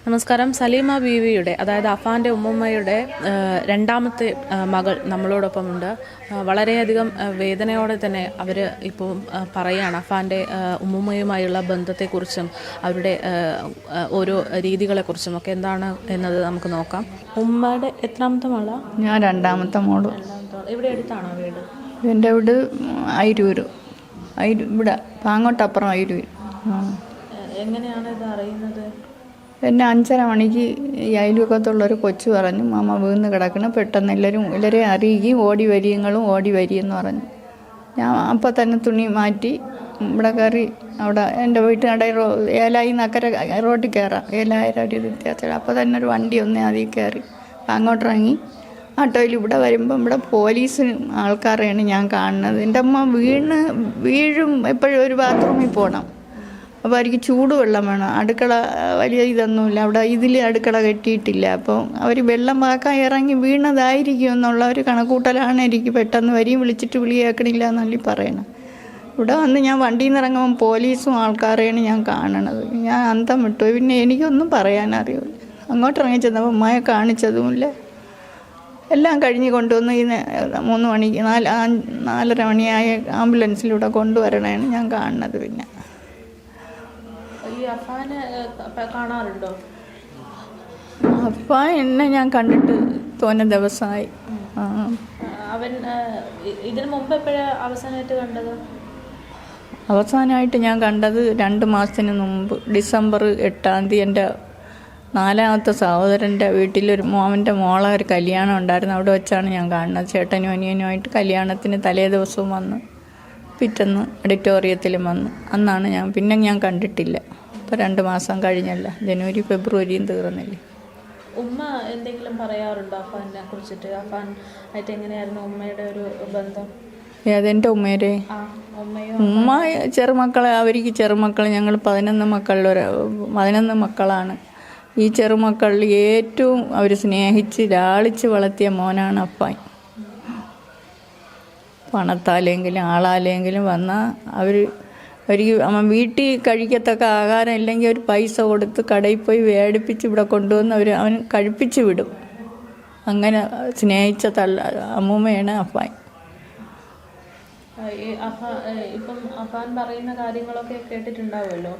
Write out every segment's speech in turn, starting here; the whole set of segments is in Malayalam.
നമസ്കാരം. സലീമ ബീവിയുടെ, അതായത് അഫാൻ്റെ ഉമ്മുമ്മയുടെ രണ്ടാമത്തെ മകൾ നമ്മളോടൊപ്പമുണ്ട്. വളരെയധികം വേദനയോടെ തന്നെ അവർ ഇപ്പോൾ പറയുകയാണ് അഫാൻ്റെ ഉമ്മുമ്മയുമായുള്ള ബന്ധത്തെക്കുറിച്ചും അവരുടെ ഓരോ രീതികളെക്കുറിച്ചും ഒക്കെ. എന്താണ് എന്നത് നമുക്ക് നോക്കാം. ഉമ്മയുടെ എത്രാമത്തെ മോളാ? ഞാൻ രണ്ടാമത്തെ മോള്. ഇവിടെ അടുത്താണോ വീട്? എൻ്റെ വീട് അയിരൂർ. ഇവിടെ പാങ്ങോട്ടപ്പുറം അയിരൂർ. എങ്ങനെയാണ് ഇത് അറിയുന്നത്? എന്നെ 5:30 മണിക്ക് ഈ അയൽവക്കത്തുള്ളൊരു കൊച്ചു പറഞ്ഞു, മാമ വീണ് കിടക്കണം, പെട്ടെന്ന് എല്ലാവരെ അറിയുകയും ഓടി വരിയെന്ന് പറഞ്ഞു. ഞാൻ അപ്പം തന്നെ തുണി മാറ്റി ഇവിടെ കയറി. അവിടെ എൻ്റെ വീട്ടിനടയിൽ ഏലായി നക്കര റോഡിൽ കയറാം, 7,000 ഒരു വ്യത്യാസം. അപ്പോൾ തന്നെ ഒരു വണ്ടി ഒന്നേ അതിൽ കയറി അങ്ങോട്ടിറങ്ങി ആട്ടോയിൽ ഇവിടെ വരുമ്പം ഇവിടെ പോലീസ് ആൾക്കാരെയാണ് ഞാൻ കാണുന്നത്. എൻ്റെ അമ്മ വീഴും എപ്പോഴും ഒരു ബാത്റൂമിൽ പോകണം. അപ്പോൾ അവർക്ക് ചൂടുവെള്ളം വേണം. അടുക്കള വലിയ ഇതൊന്നുമില്ല അവിടെ, ഇതിൽ അടുക്കള കെട്ടിയിട്ടില്ല. അപ്പോൾ അവർ വെള്ളം വാക്കാൻ ഇറങ്ങി വീണതായിരിക്കും എന്നുള്ള ഒരു കണക്കൂട്ടലാണ്. എനിക്ക് പെട്ടെന്ന് വിളിച്ചിട്ട് വിളി കേൾക്കണില്ല എന്നല്ലേ പറയണം. ഇവിടെ വന്ന് ഞാൻ വണ്ടിയിൽ നിന്ന് ഇറങ്ങുമ്പം പോലീസും ആൾക്കാരെയാണ് ഞാൻ കാണണത്. ഞാൻ അന്തം വിട്ടു. പിന്നെ എനിക്കൊന്നും പറയാനറിയില്ല. അങ്ങോട്ട് ഇറങ്ങി ചെന്നപ്പോൾ ഉമ്മയെ കാണിച്ചതുമില്ല. എല്ലാം കഴിഞ്ഞ് കൊണ്ടുവന്ന് ഈ 3 മണിക്ക് 4:30 മണിയായ ആംബുലൻസിലൂടെ കൊണ്ടുവരണതാണ് ഞാൻ കാണുന്നത്. പിന്നെ കാണാറുണ്ടോ? അപ്പ എന്നെ ഞാൻ കണ്ടിട്ട് തോന്നെ ദിവസമായി. അവൻ ഇതിനു മുമ്പ് എപ്പോഴാണ് അവസാനമായിട്ട് കണ്ടത്? അവസാനമായിട്ട് ഞാൻ കണ്ടത് 2 മാസത്തിന് മുമ്പ് ഡിസംബർ 8-ാം തീയതി എൻ്റെ 4ാമത്തെ സഹോദരൻ്റെ വീട്ടിലൊരു മോൻ്റെ മോളെ ഒരു കല്യാണം ഉണ്ടായിരുന്നു. അവിടെ വെച്ചാണ് ഞാൻ കാണുന്നത്. ചേട്ടനും അനിയനുമായിട്ട് കല്യാണത്തിന് തലേ ദിവസവും വന്ന് പിറ്റേന്ന് ഓഡിറ്റോറിയത്തിലും വന്ന്. അന്നാണ് പിന്നെ ഞാൻ കണ്ടിട്ടില്ല. ഇപ്പോൾ 2 മാസം കഴിഞ്ഞല്ല, ജനുവരി ഫെബ്രുവരിയും തീർന്നില്ലേ. ഉമ്മ എന്തെങ്കിലും പറയാറുണ്ടോ അഫാനെ കുറിച്ചിട്ട്? അഫാൻ ആയിട്ട് എങ്ങനെയായിരുന്നു ഉമ്മയുടെ ഒരു ബന്ധം? ഏതെൻ്റെ ഉമ്മേരെ? ഉമ്മ അവർക്ക് ചെറുമക്കൾ. ഞങ്ങൾ 11 മക്കളാണ്. ഈ ചെറുമക്കളിൽ ഏറ്റവും അവർ സ്നേഹിച്ച് ലാളിച്ച് വളർത്തിയ മോനാണ് അഫാൻ. പണത്താലെങ്കിലും ആളാലെങ്കിലും വന്നാൽ അവർക്ക് വീട്ടിൽ കഴിക്കത്തക്ക ആഹാരം ഇല്ലെങ്കിൽ ഒരു പൈസ കൊടുത്ത് കടയിൽ പോയി വേടിപ്പിച്ച് ഇവിടെ കൊണ്ടുവന്ന് അവൻ കഴിപ്പിച്ച് വിടും. അങ്ങനെ സ്നേഹിച്ച അമ്മൂമ്മയാണ് അഫാൻ. ഇപ്പം അഫാൻ പറയുന്ന കാര്യങ്ങളൊക്കെ കേട്ടിട്ടുണ്ടാവുമല്ലോ,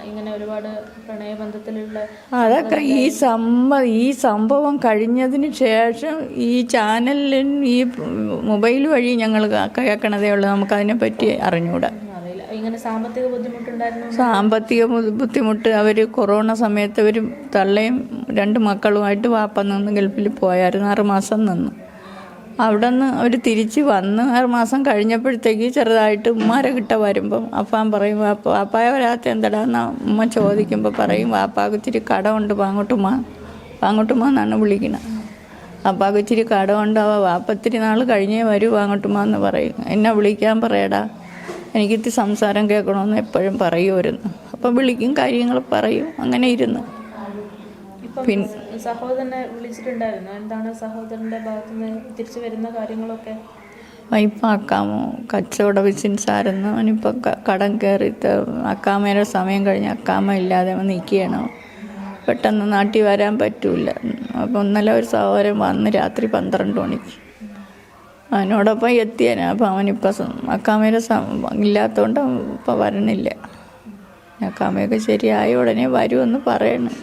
ഇങ്ങനെ ഒരുപാട് പ്രണയബന്ധത്തിലുള്ള. അതൊക്കെ ഈ സംഭവം കഴിഞ്ഞതിന് ശേഷം ഈ ചാനലിൽ ഈ മൊബൈൽ വഴി ഞങ്ങൾ കേൾക്കണതേ ഉള്ളൂ. നമുക്കതിനെപ്പറ്റി അറിഞ്ഞൂടാ. ഇങ്ങനെ സാമ്പത്തിക ബുദ്ധിമുട്ടുണ്ടായിരുന്നു. സാമ്പത്തിക ബുദ്ധിമുട്ട് അവർ കൊറോണ സമയത്ത് അവർ തള്ളയും 2 മക്കളുമായിട്ട് വാപ്പ നിന്ന് ഗൾഫിൽ പോയായിരുന്നു. 6 മാസം നിന്ന്. അവിടെ നിന്ന് അവർ തിരിച്ച് വന്ന് 6 മാസം കഴിഞ്ഞപ്പോഴത്തേക്ക് ചെറുതായിട്ട് ഉമ്മാരെ കിട്ട വരുമ്പം അപ്പാൻ പറയും, വാപ്പായ വരാത്ത എന്താടാന്ന് ഉമ്മ ചോദിക്കുമ്പോൾ പറയും, വാപ്പാക്ക് ഇച്ചിരി കടമുണ്ട്, പാങ്ങോട്ടുമ്മ എന്നാണ് വിളിക്കുന്നത്. വാപ്പാക്ക് ഇച്ചിരി കടമുണ്ട്, വാപ്പ ഇത്തിരി നാൾ കഴിഞ്ഞേ വരൂ പാങ്ങോട്ടുമ്മ എന്ന് പറയും. എന്നെ വിളിക്കാൻ പറയടാ, എനിക്കിത്തിരി സംസാരം കേൾക്കണമെന്ന് എപ്പോഴും പറയുമായിരുന്നു. അപ്പം വിളിക്കും, കാര്യങ്ങൾ പറയും. അങ്ങനെ ഇരുന്ന് പിന്നെ സഹോദരനെ വിളിച്ചിട്ടുണ്ടായിരുന്നു. എന്താണ് സഹോദരൻ്റെ ഭാഗത്തു നിന്ന് തിരിച്ചു വരുന്ന കാര്യങ്ങളൊക്കെ? വൈപ്പാക്കാമോ കച്ചവട ബിസിനസ്സായിരുന്നു. അവനിപ്പോൾ കടം കയറി അക്കാമയുടെ സമയം കഴിഞ്ഞ് അക്കാമ ഇല്ലാതെ നിൽക്കുകയാണ്. പെട്ടെന്ന് നാട്ടിൽ വരാൻ പറ്റൂല. അപ്പോൾ ഇന്നലെ ഒരു സഹോദരൻ വന്ന് രാത്രി 12 മണിക്ക് അവനോടൊപ്പം എത്തിയേനെ. അപ്പോൾ അവനിപ്പോൾ അക്കാമയുടെ ഇല്ലാത്തതുകൊണ്ട് ഇപ്പോൾ വരണില്ല. അക്കാമയൊക്കെ ശരിയായ ഉടനെ വരുമെന്ന് പറയണം.